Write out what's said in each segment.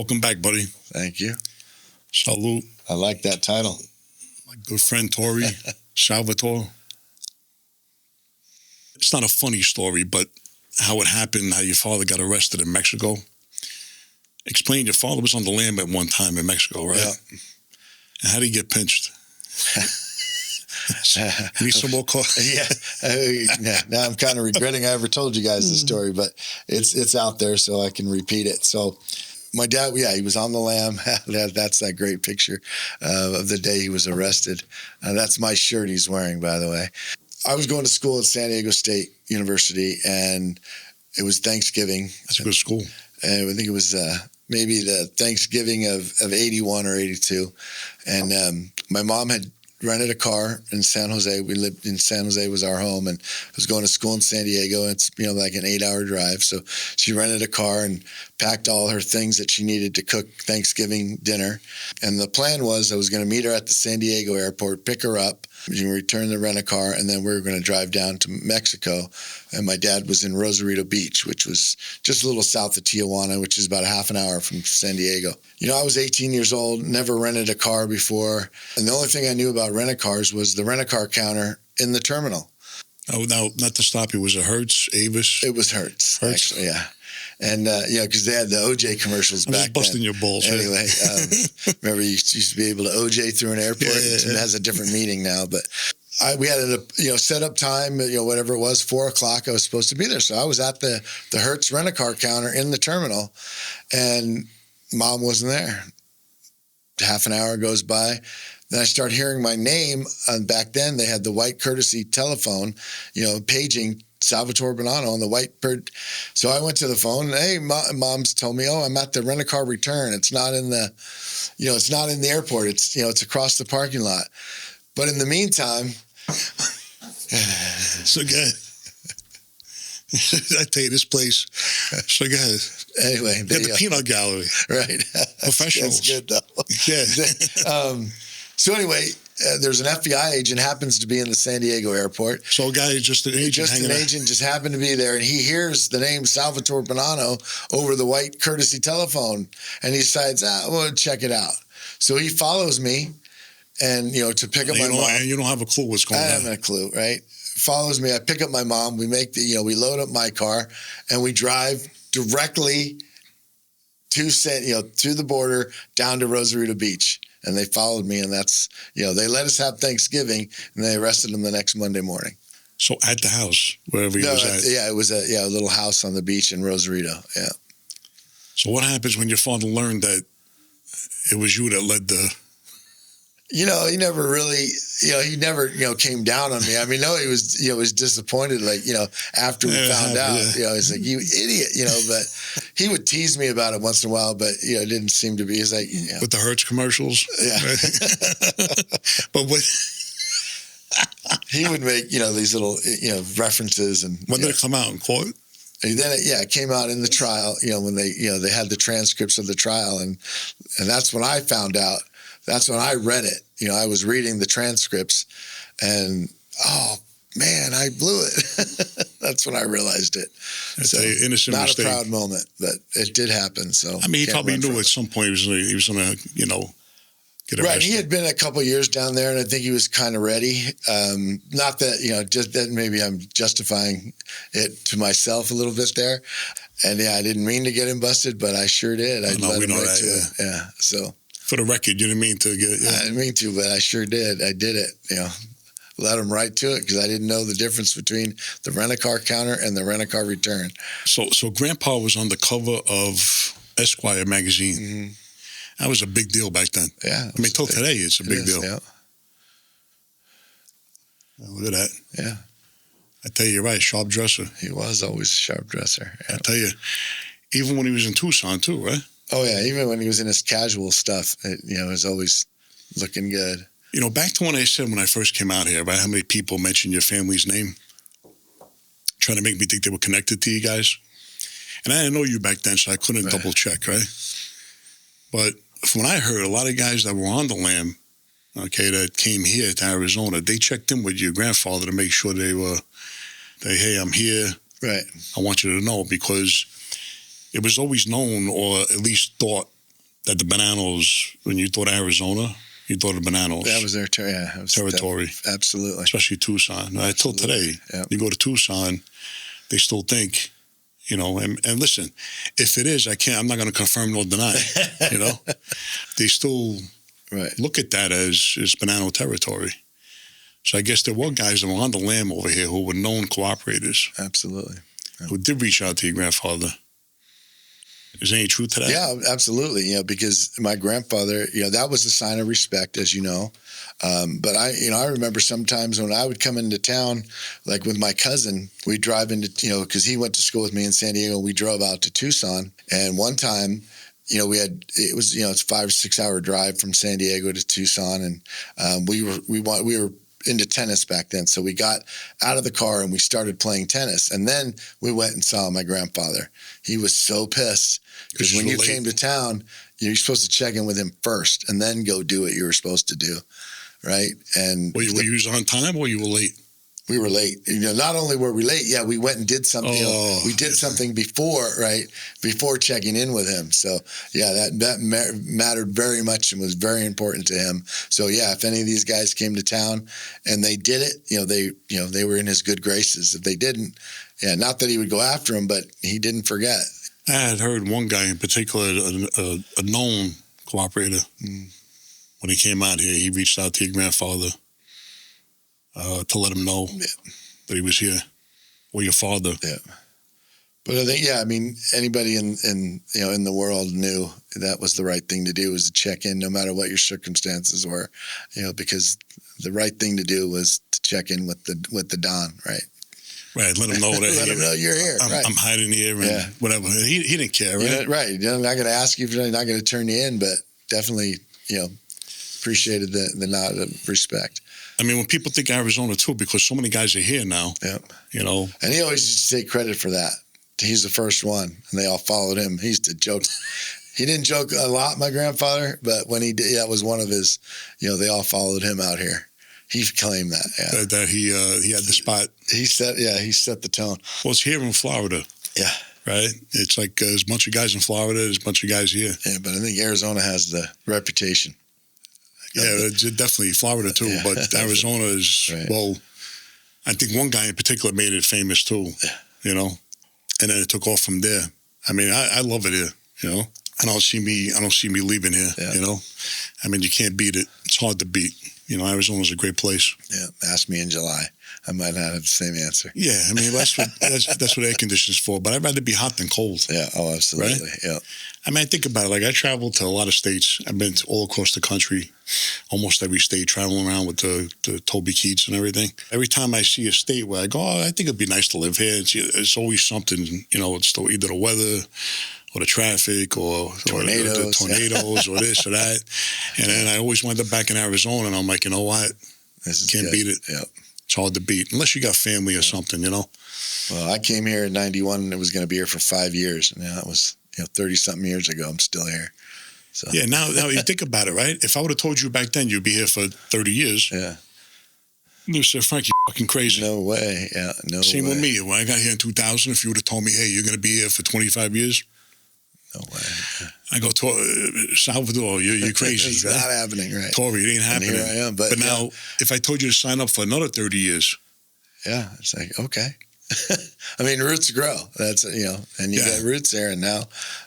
Welcome back, buddy. Thank you. Salute. I like that title. My good friend, Tori Salvatore. It's not a funny story, but how it happened, how your father got arrested in Mexico. Explain, your father was on the lam at one time in Mexico, right? Yeah. And how did he get pinched? Need some more coffee? Yeah. Now I'm kind of regretting I ever told you guys the story, but it's out there so I can repeat it. So my dad, he was on the lam. That's that great picture of the day he was arrested. That's my shirt he's wearing, by the way. I was going to school at San Diego State University, and it was Thanksgiving. That's a good school. And I think it was maybe the Thanksgiving of 81 or 82. And my mom had rented a car in San Jose. We lived in San Jose, was our home, and I was going to school in San Diego. It's, like an 8-hour drive. So she rented a car and packed all her things that she needed to cook Thanksgiving dinner. And the plan was I was going to meet her at the San Diego airport, pick her up, return the rent-a-car, and then we were going to drive down to Mexico. And my dad was in Rosarito Beach, which was just a little south of Tijuana, which is about a half an hour from San Diego. I was 18 years old, never rented a car before. And the only thing I knew about rent-a-cars was the rent-a-car counter in the terminal. Oh, now, not to stop you, was it Hertz, Avis? It was Hertz. Hertz? Actually, yeah. And, because they had the OJ commercials back then. I'm just busting your balls. Anyway, remember you used to be able to OJ through an airport? Yeah. It has a different meaning now. But we had a set up time, whatever it was, 4 o'clock, I was supposed to be there. So I was at the Hertz rent-a-car counter in the terminal, and Mom wasn't there. Half an hour goes by. Then I start hearing my name. Back then, they had the white courtesy telephone, paging Salvatore Bonanno on the white bird. So I went to the phone. Hey, Mom's told me, I'm at the rent-a-car return. It's not in the, it's not in the airport. It's, it's across the parking lot. But in the meantime, so good. I tell you, this place. So good. Anyway, the peanut gallery, right? Professionals. That's good though. Yeah. So anyway, there's an FBI agent happens to be in the San Diego airport. So a guy, just an agent, just happened to be there, and he hears the name Salvatore Bonanno over the white courtesy telephone, and he decides, we'll check it out. So he follows me, and to pick up my mom. And you don't have a clue what's going on. I haven't a clue, right? Follows me. I pick up my mom. We make we load up my car, and we drive directly to the border down to Rosarito Beach. And they followed me, and that's, they let us have Thanksgiving, and they arrested him the next Monday morning. So at the house, wherever he was at? Yeah, it was a little house on the beach in Rosarito, yeah. So what happens when your father learned that it was you that led the... He never really, he never, came down on me. I mean, no, he was disappointed, after we found out, he's like, you idiot, but he would tease me about it once in a while, but, it didn't seem to be, he's like, With the Hertz commercials? Yeah. But what... He would make, these little, references. And when did it come out in court? And then it came out in the trial, when they had the transcripts of the trial. And that's when I found out. That's when I read it. I was reading the transcripts, and oh man, I blew it. That's when I realized it. That's so an innocent not mistake. a proud moment, but it did happen. So I mean, he probably knew at some point he was going to, get arrested. Right. He had been a couple of years down there, and I think he was kind of ready. Not that just that maybe I'm justifying it to myself a little bit there. And I didn't mean to get him busted, but I sure did. I led him right to it. Yeah. So. For the record, you didn't mean to get it. Yeah. I didn't mean to, but I sure did. I did it, led him right to it because I didn't know the difference between the rent-a-car counter and the rent-a-car return. So Grandpa was on the cover of Esquire magazine. Mm-hmm. That was a big deal back then. Yeah. I mean, till today, it's a big deal. Yeah. Look at that. Yeah. I tell you, you're right, sharp dresser. He was always a sharp dresser. Yeah. I tell you, even when he was in Tucson too, right? Oh, yeah. Even when he was in his casual stuff, it was always looking good. Back to when I said when I first came out here, about how many people mentioned your family's name, trying to make me think they were connected to you guys. And I didn't know you back then, so I couldn't double check, right? But from what I heard, a lot of guys that were on the lam, that came here to Arizona, they checked in with your grandfather to make sure hey, I'm here. Right. I want you to know, because it was always known, or at least thought, that the Bonannos, when you thought Arizona, you thought of Bonannos. That was their territory. Absolutely. Especially Tucson. Until today, you go to Tucson, they still think, you know, and listen, if it is, I'm not going to confirm nor deny, you know. They still look at that as Bonanno territory. So I guess there were guys that were on the lam over here who were known cooperators. Absolutely. Who did reach out to your grandfather. Is there any truth to that? Yeah, absolutely. You know, because my grandfather, you know, that was a sign of respect, as you know. But I remember sometimes when I would come into town, like with my cousin, we'd drive into, you know, because he went to school with me in San Diego. We drove out to Tucson. And one time, you know, it's 5 or 6 hour drive from San Diego to Tucson. And we were into tennis back then. So we got out of the car and we started playing tennis. And then we went and saw my grandfather. He was so pissed because when you came to town, you're supposed to check in with him first and then go do what you were supposed to do. Right. And were you on time or you were late? We were late. You know, not only were we late, we went and did something. We did something before checking in with him. So that mattered very much and was very important to him. So if any of these guys came to town and they did it, they were in his good graces. If they didn't, not that he would go after them, but he didn't forget. I had heard one guy in particular, a known cooperator, when he came out here, he reached out to your grandfather. To let him know that he was here, or your father. Yeah, but I think anybody in the world knew that was the right thing to do, was to check in, no matter what your circumstances were, because the right thing to do was to check in with the Don, right? Right, let him know that. Let him know you're here. I'm hiding here and whatever. He didn't care, right? Right. I'm not going to ask you if you're not going to turn you in, but definitely appreciated the nod of respect. I mean, when people think Arizona too, because so many guys are here now, And he always used to take credit for that. He's the first one, and they all followed him. He used to joke. He didn't joke a lot, my grandfather, but when he did, that was one of his, they all followed him out here. He claimed that, that he had the spot. He set the tone. Well, it's here in Florida. Yeah. Right? It's like there's a bunch of guys in Florida, there's a bunch of guys here. Yeah, but I think Arizona has the reputation. Yeah, definitely Florida too, but Arizona is, well, I think one guy in particular made it famous too, and then it took off from there. I mean, I love it here, I don't see me leaving here, I mean, you can't beat it. It's hard to beat. Arizona's a great place. Yeah, ask me in July. I might not have the same answer. Yeah, I mean, that's what air conditioning's for, but I'd rather be hot than cold. Yeah, absolutely, right? Yeah. I mean, I think about it. Like, I traveled to a lot of states. I've been all across the country, almost every state, traveling around with the Toby Keats and everything. Every time I see a state where I go, I think it'd be nice to live here, it's always something, it's either the weather or the traffic or the tornadoes or this or that. And then I always wind up back in Arizona, and I'm like, you know what? Can't beat it. Yeah. It's hard to beat, unless you got family or something, Well, I came here in 91 and it was going to be here for 5 years. And that was, 30-something years ago. I'm still here. So. Yeah, now you think about it, right? If I would have told you back then you'd be here for 30 years. Yeah. You said, Frank, you're fucking crazy. No way. Yeah, no Same way. with me. When I got here in 2000, if you would have told me, hey, you're going to be here for 25 years. No way. I go, Salvador, you're crazy. It's right? not happening, right? Tori, it ain't happening. And here I am. But now, if I told you to sign up for another 30 years. Yeah, it's like, okay. I mean, roots grow. That's, and you got roots there. And now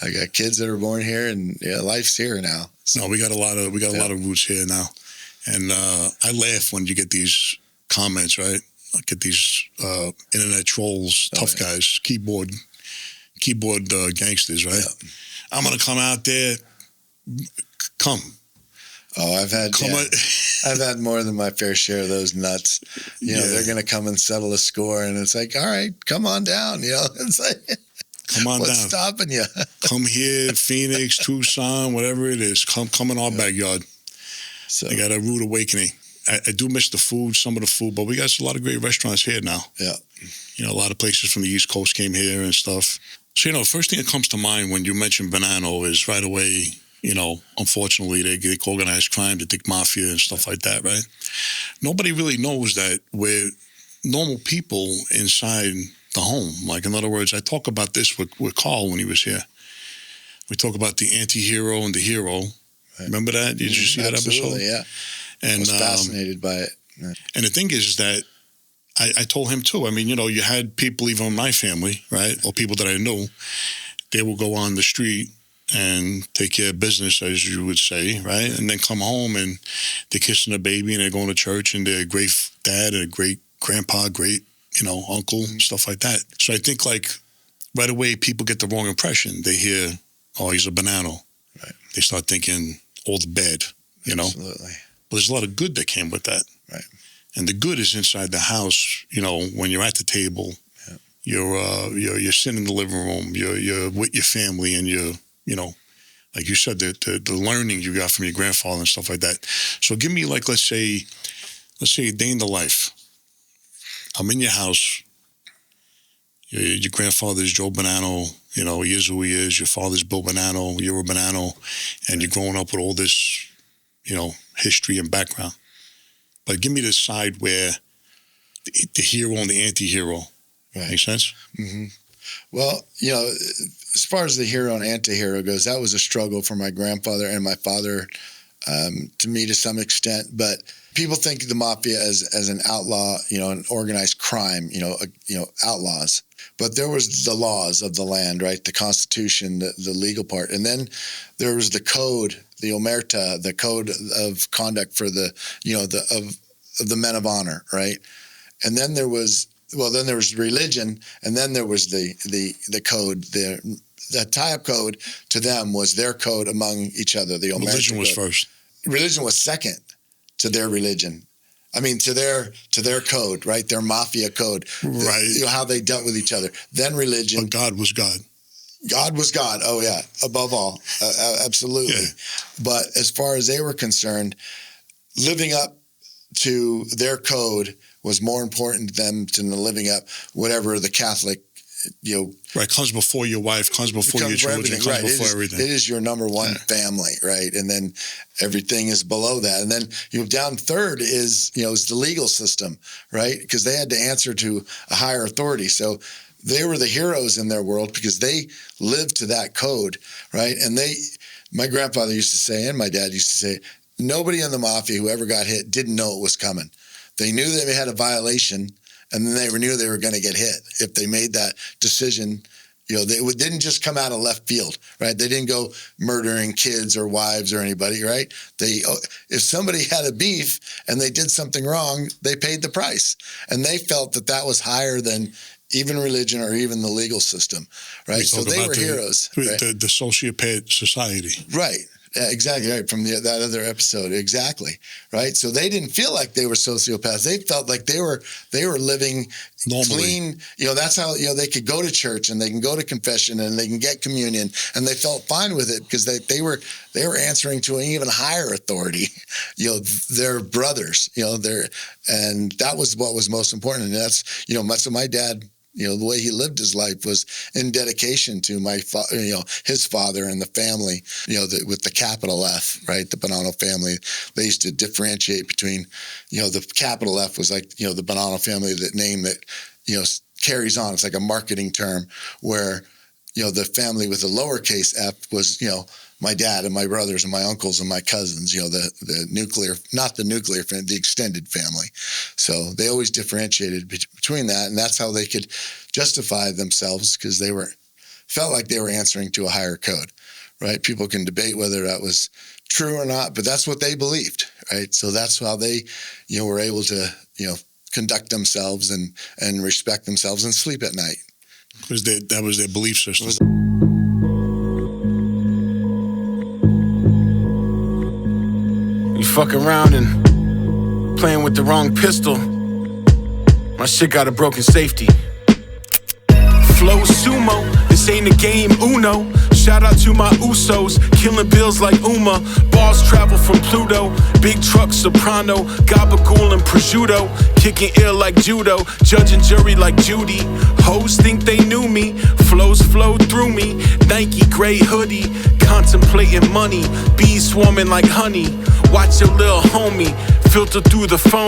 I got kids that are born here, and life's here now. So. No, we got a lot of roots here now. And I laugh when you get these comments, right? I get these internet trolls, tough guys, keyboard gangsters, right? Yeah. I'm going to come out there. Come. Oh, I've had more than my fair share of those nuts. They're going to come and settle a score, and it's like, all right, come on down. It's like, come on what's down. Stopping you? Come here, Phoenix, Tucson, whatever it is. Come in our backyard. So I got a rude awakening. I do miss the food, some of the food, but we got a lot of great restaurants here now. Yeah. A lot of places from the East Coast came here and stuff. So, first thing that comes to mind when you mention Bonanno is right away, unfortunately, they get organized crime, they think mafia and stuff like that, right? Nobody really knows that we're normal people inside the home. Like, in other words, I talk about this with Carl when he was here. We talk about the anti-hero and the hero. Right. Remember that? Did you see that episode? Yeah. And I was fascinated by it. Right. And the thing is that I told him too. I mean, you had people even in my family, right, or people that I knew, they will go on the street and take care of business, as you would say, right, and then come home and they're kissing a baby and they're going to church and they're a great dad and a great grandpa, great, uncle, stuff like that. So I think right away people get the wrong impression. They hear, oh, he's a Bonanno. Right. They start thinking all the bad, Absolutely. But there's a lot of good that came with that. Right. And the good is inside the house, when you're at the table, you're sitting in the living room, you're with your family, and you're, like you said, the learning you got from your grandfather and stuff like that. So give me let's say a day in the life. I'm in your house. Your grandfather's Joe Bonanno, he is who he is. Your father's Bill Bonanno, you're a Bonanno, and you're growing up with all this, history and background. But give me the side where the hero and the anti-hero. Right. Make sense? Mm-hmm. Well, as far as the hero and anti-hero goes, that was a struggle for my grandfather and my father, to me to some extent. But people think of the mafia as an outlaw, an organized crime, outlaws. But there was the laws of the land, right? The Constitution, the legal part. And then there was the code, the omerta, the code of conduct for the men of honor, right? And then there was religion, and then there was the code. The tie-up code to them was their code among each other. The omerta religion was code. First. Religion was second to their religion. I mean, to their code, right? Their mafia code, right? How they dealt with each other. Then religion. But God was God. God was God. Oh yeah, above all, absolutely. Yeah. But as far as they were concerned, living up to their code was more important to them than living up whatever the Catholic, right, comes before your wife, comes before your children, comes before everything. It is your number one family, right? And then everything is below that. And then down third is the legal system, right? Because they had to answer to a higher authority. So they were the heroes in their world because they lived to that code, right? And my grandfather used to say, and my dad used to say, nobody in the mafia who ever got hit didn't know it was coming. They knew they had a violation, and then they knew they were going to get hit if they made that decision. They didn't just come out of left field, right? They didn't go murdering kids or wives or anybody, right? If somebody had a beef and they did something wrong, they paid the price, and they felt that was higher than even religion or even the legal system, right? So they were heroes. Right? The sociopath society. Right. Yeah, exactly right. From that other episode, exactly right. So they didn't feel like they were sociopaths. They felt like they were living normally. Clean. That's how they could go to church and they can go to confession and they can get communion, and they felt fine with it because they were answering to an even higher authority. Their brothers. And that was what was most important. And that's much of my dad. The way he lived his life was in dedication to his father and the family, with the capital F, right? The Bonanno family. They used to differentiate between, the capital F was like, the Bonanno family, that name that, carries on. It's like a marketing term where, the family with the lowercase f was, my dad and my brothers and my uncles and my cousins, the nuclear, not the nuclear family, the extended family. So they always differentiated between that, and that's how they could justify themselves because they felt like they were answering to a higher code, right? People can debate whether that was true or not, but that's what they believed, right? So that's how they, were able to, conduct themselves and respect themselves and sleep at night. Because that was their belief system. You fuck around and playing with the wrong pistol. My shit got a broken safety. Flow sumo, this ain't a game, Uno. Shout out to my Usos, killing bills like Uma. Balls travel from Pluto, big truck soprano, gabagool and prosciutto, kicking ill like judo, judge and jury like Judy. Hoes think they knew me, flows flow through me. Nike gray hoodie, contemplating money. Bees swarming like honey, watch your little homie filter through the phone.